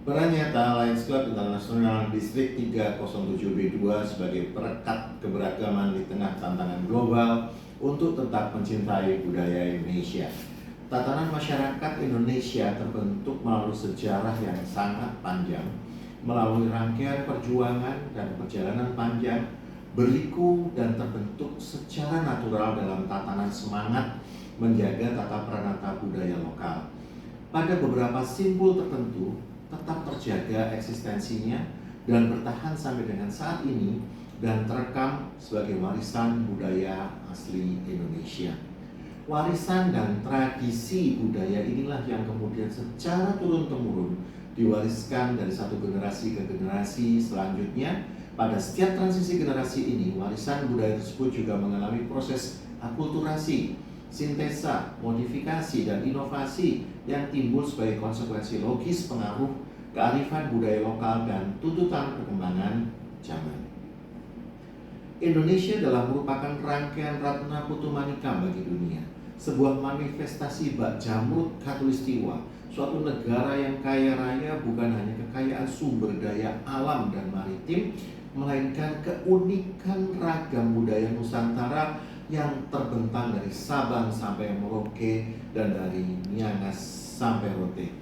Peran nyata Lions Club International Distrik 307B2 sebagai perekat keberagaman di tengah tantangan global untuk tetap mencintai budaya Indonesia. Tatanan masyarakat Indonesia terbentuk melalui sejarah yang sangat panjang, melalui rangkaian perjuangan dan perjalanan panjang, berliku dan terbentuk secara natural dalam tatanan semangat menjaga tata pranata budaya lokal. Pada beberapa simbol tertentu tetap terjaga eksistensinya dan bertahan sampai dengan saat ini dan terekam sebagai warisan budaya asli Indonesia. Warisan dan tradisi budaya inilah yang kemudian secara turun-temurun diwariskan dari satu generasi ke generasi selanjutnya. Pada setiap transisi generasi ini, warisan budaya tersebut juga mengalami proses akulturasi, sintesa, modifikasi, dan inovasi yang timbul sebagai konsekuensi logis pengaruh kearifan budaya lokal dan tuntutan perkembangan zaman. Indonesia adalah merupakan rangkaian Ratna Putumanika bagi dunia, sebuah manifestasi bak jamrut khatulistiwa, suatu negara yang kaya raya bukan hanya kekayaan sumber daya alam dan maritim, melainkan keunikan ragam budaya Nusantara yang terbentang dari Sabang sampai Merauke dan dari Miangas sampai Rote.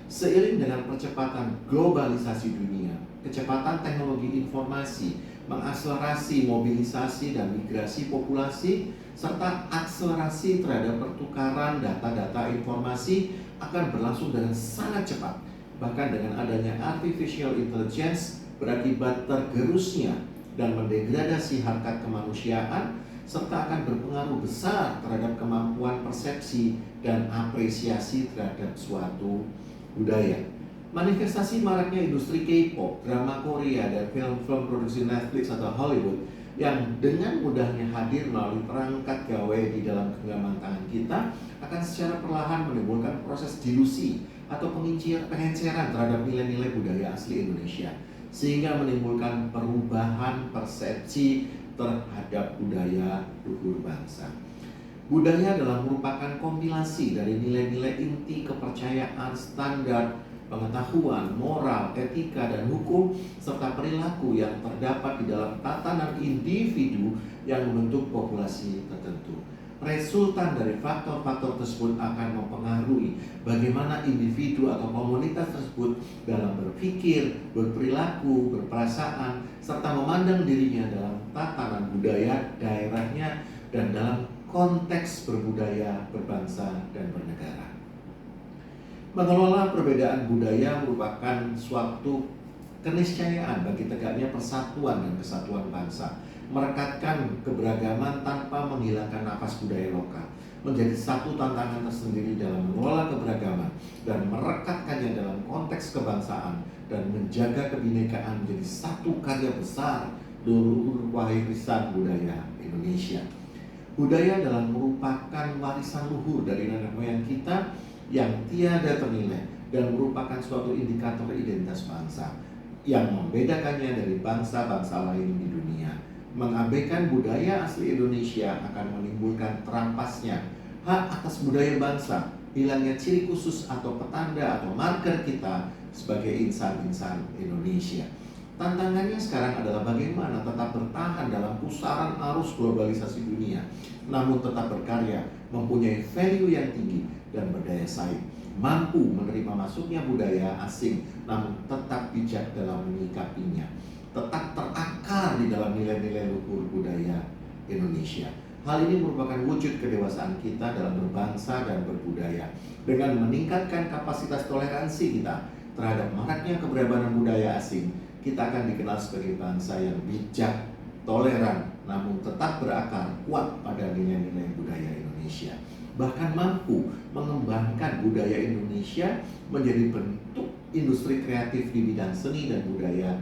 Seiring dengan percepatan globalisasi dunia, kecepatan teknologi informasi mengakselerasi mobilisasi dan migrasi populasi, serta akselerasi terhadap pertukaran data-data informasi akan berlangsung dengan sangat cepat. Bahkan dengan adanya artificial intelligence berakibat tergerusnya dan mendegradasi harkat kemanusiaan, serta akan berpengaruh besar terhadap kemampuan persepsi dan apresiasi terhadap suatu budaya. Manifestasi maraknya industri K-pop, drama Korea, dan film-film produksi Netflix atau Hollywood yang dengan mudahnya hadir melalui perangkat gawai di dalam genggaman tangan kita akan secara perlahan menimbulkan proses dilusi atau pengenceran terhadap nilai-nilai budaya asli Indonesia, sehingga menimbulkan perubahan persepsi terhadap budaya luhur bangsa. Budaya adalah merupakan kompilasi dari nilai-nilai inti kepercayaan, standar, pengetahuan, moral, etika, dan hukum, serta perilaku yang terdapat di dalam tatanan individu yang membentuk populasi tertentu. Resultan dari faktor-faktor tersebut akan mempengaruhi bagaimana individu atau komunitas tersebut dalam berpikir, berperilaku, berperasaan, serta memandang dirinya dalam tatanan budaya daerahnya dan dalam konteks berbudaya, berbangsa, dan bernegara. Mengelola perbedaan budaya merupakan suatu keniscayaan bagi tegaknya persatuan dan kesatuan bangsa, merekatkan keberagaman tanpa menghilangkan napas budaya lokal, menjadi satu tantangan tersendiri dalam mengelola keberagaman dan merekatkannya dalam konteks kebangsaan dan menjaga kebinekaan menjadi satu karya besar luhur warisan budaya Indonesia. Budaya adalah merupakan warisan luhur dari nenek moyang kita yang tiada ternilai dan merupakan suatu indikator identitas bangsa yang membedakannya dari bangsa-bangsa lain di dunia. Mengabaikan budaya asli Indonesia akan menimbulkan terampasnya hak atas budaya bangsa, hilangnya ciri khusus atau petanda atau marker kita sebagai insan-insan Indonesia. Tantangannya sekarang adalah bagaimana tetap bertahan dalam pusaran arus globalisasi dunia, namun tetap berkarya, mempunyai value yang tinggi dan berdaya saing, mampu menerima masuknya budaya asing, namun tetap bijak dalam menyikapinya, tetap terakar di dalam nilai-nilai luhur budaya Indonesia. Hal ini merupakan wujud kedewasaan kita dalam berbangsa dan berbudaya. Dengan meningkatkan kapasitas toleransi kita terhadap maraknya keberagaman budaya asing, kita akan dikenal sebagai bangsa yang bijak, toleran, namun tetap berakar kuat pada nilai-nilai budaya Indonesia. Bahkan mampu mengembangkan budaya Indonesia menjadi bentuk industri kreatif di bidang seni dan budaya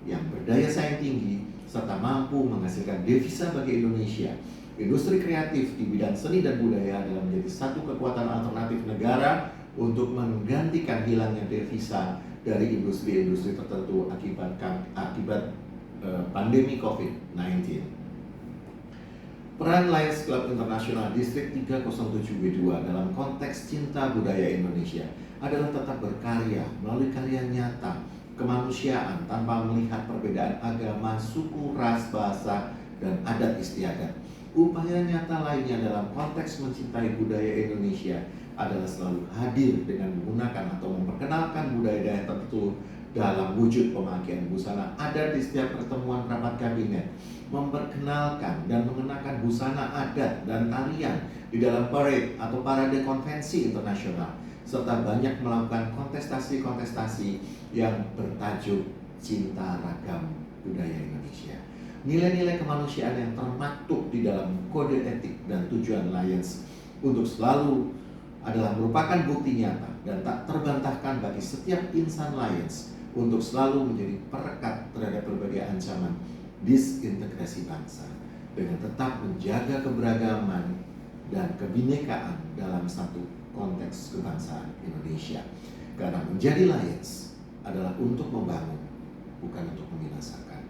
yang berdaya saing tinggi, serta mampu menghasilkan devisa bagi Indonesia. Industri kreatif di bidang seni dan budaya adalah menjadi satu kekuatan alternatif negara untuk menggantikan hilangnya devisa dari industri-industri tertentu akibat pandemi COVID-19. Peran Lions Club International Distrik 307B2 dalam konteks cinta budaya Indonesia adalah tetap berkarya melalui karya nyata kemanusiaan tanpa melihat perbedaan agama, suku, ras, bahasa, dan adat istiadat. Upaya nyata lainnya dalam konteks mencintai budaya Indonesia adalah selalu hadir dengan menggunakan atau memperkenalkan budaya tertentu dalam wujud pemakaian busana adat di setiap pertemuan rapat kabinet, memperkenalkan dan mengenakan busana adat dan tarian di dalam parade atau parade konvensi internasional, serta banyak melakukan kontestasi-kontestasi yang bertajuk Cinta Ragam Budaya Indonesia. Nilai-nilai kemanusiaan yang termaktub di dalam kode etik dan tujuan Lions untuk selalu adalah merupakan bukti nyata dan tak terbantahkan bagi setiap insan Lions untuk selalu menjadi perekat terhadap berbagai ancaman disintegrasi bangsa dengan tetap menjaga keberagaman dan kebinekaan dalam satu konteks kebangsaan Indonesia. Karena menjadi Lions adalah untuk membangun, bukan untuk membinasakan,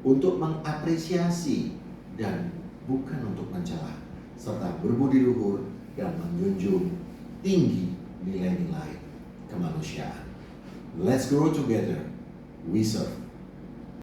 untuk mengapresiasi dan bukan untuk mencela, serta berbudi luhur dan menjunjung tinggi nilai-nilai kemanusiaan. Let's grow together. We serve